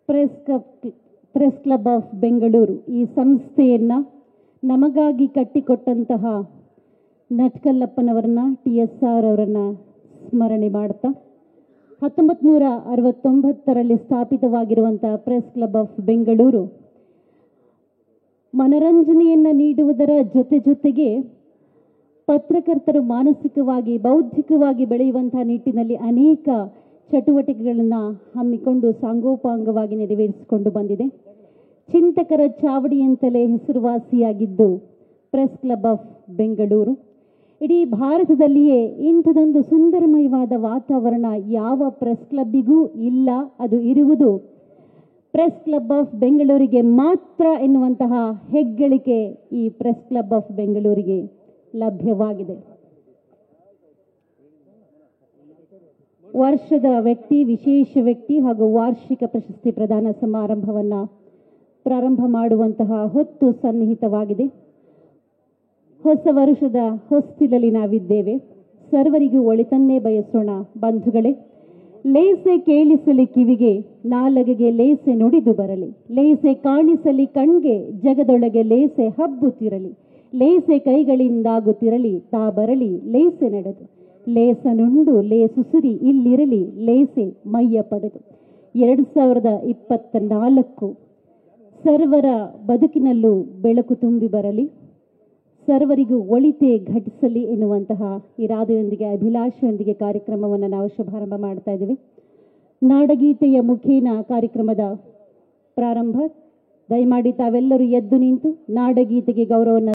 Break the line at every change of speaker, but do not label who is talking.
Press club of Bengaluru ಈ ಸಂಸ್ಥೆಯನ್ನು ನಮಗಾಗಿ ಕಟ್ಟಿಕೊಟ್ಟಂತಹ ನಟ್ಕಲ್ಲಪ್ಪನವರನ್ನ TSR ಅವರನ್ನು ಸ್ಮರಣೆ ಮಾಡ್ತಾ 1969ರಲ್ಲಿ ಸ್ಥಾಪಿತವಾಗಿರುವಂತಹ ಪ್ರೆಸ್ ಕ್ಲಬ್ ಆಫ್ ಬೆಂಗಳೂರು ಮನರಂಜನೆಯನ್ನು ನೀಡುವುದರ ಜೊತೆಗೆ ಪತ್ರಕರ್ತರು ಮಾನಸಿಕವಾಗಿ ಬೌದ್ಧಿಕವಾಗಿ ಬೆಳೆಯುವಂತಹ ನಿಟ್ಟಿನಲ್ಲಿ ಅನೇಕ ಚಟುವಟಿಕೆಗಳನ್ನು ಹಮ್ಮಿಕೊಂಡು ಸಾಂಗೋಪಾಂಗವಾಗಿ ನೆರವೇರಿಸಿಕೊಂಡು ಬಂದಿದೆ. ಚಿಂತಕರ ಚಾವಡಿ ಅಂತಲೇ ಹೆಸರುವಾಸಿಯಾಗಿದ್ದು ಪ್ರೆಸ್ ಕ್ಲಬ್ ಆಫ್ ಬೆಂಗಳೂರು. ಇಡೀ ಭಾರತದಲ್ಲಿಯೇ ಇಂಥದೊಂದು ಸುಂದರಮಯವಾದ ವಾತಾವರಣ ಯಾವ ಪ್ರೆಸ್ ಕ್ಲಬ್ಬಿಗೂ ಇಲ್ಲ. ಅದು ಇರುವುದು ಪ್ರೆಸ್ ಕ್ಲಬ್ ಆಫ್ ಬೆಂಗಳೂರಿಗೆ ಮಾತ್ರ ಎನ್ನುವಂತಹ ಹೆಗ್ಗಳಿಕೆ ಈ ಪ್ರೆಸ್ ಕ್ಲಬ್ ಆಫ್ ಬೆಂಗಳೂರಿಗೆ ಲಭ್ಯವಾಗಿದೆ. ವರ್ಷದ ವ್ಯಕ್ತಿ, ವಿಶೇಷ ವ್ಯಕ್ತಿ ಹಾಗೂ ವಾರ್ಷಿಕ ಪ್ರಶಸ್ತಿ ಪ್ರದಾನ ಸಮಾರಂಭವನ್ನು ಪ್ರಾರಂಭ ಮಾಡುವಂತಹ ಹೊತ್ತು ಸನ್ನಿಹಿತವಾಗಿದೆ. ಹೊಸ ವರ್ಷದ ಹೊಸ್ತಿಲಲ್ಲಿ ನಾವಿದ್ದೇವೆ. ಸರ್ವರಿಗೂ ಒಳಿತನ್ನೇ ಬಯಸೋಣ ಬಂಧುಗಳೇ. ಲೇಸೆ ಕೇಳಿಸಲಿ ಕಿವಿಗೆ, ನಾಲಗೆಗೆ ಲೇಸೆ ನುಡಿದು ಬರಲಿ. ಲೇಸೆ ಕಾಣಿಸಲಿ ಕಣ್ಗೆ, ಜಗದೊಳಗೆ ಲೇಸೆ ಹಬ್ಬುತ್ತಿರಲಿ. ಲೇಸೆ ಕೈಗಳಿಂದಾಗುತ್ತಿರಲಿ, ತಾ ಬರಲಿ ಲೇಸೆ ನಡೆದು. ಲೇಸನುಂಡು ಲೇಸುಸುರಿ ಇಲ್ಲಿರಲಿ, ಲೇಸೆ ಮೈಯ ಪಡೆದು. 2024 ಸರ್ವರ ಬದುಕಿನಲ್ಲೂ ಬೆಳಕು ತುಂಬಿ ಬರಲಿ, ಸರ್ವರಿಗೂ ಒಳಿತೆ ಘಟಿಸಲಿ ಎನ್ನುವಂತಹ ಇರಾದೆಯೊಂದಿಗೆ, ಅಭಿಲಾಷೆಯೊಂದಿಗೆ ಕಾರ್ಯಕ್ರಮವನ್ನು ನಾವು ಶುಭಾರಂಭ ಮಾಡ್ತಾ ಇದ್ದೀವಿ. ನಾಡಗೀತೆಯ ಮುಖೇನ ಕಾರ್ಯಕ್ರಮದ ಪ್ರಾರಂಭ. ದಯಮಾಡಿ ತಾವೆಲ್ಲರೂ ಎದ್ದು ನಿಂತು ನಾಡಗೀತೆಗೆ ಗೌರವವನ್ನು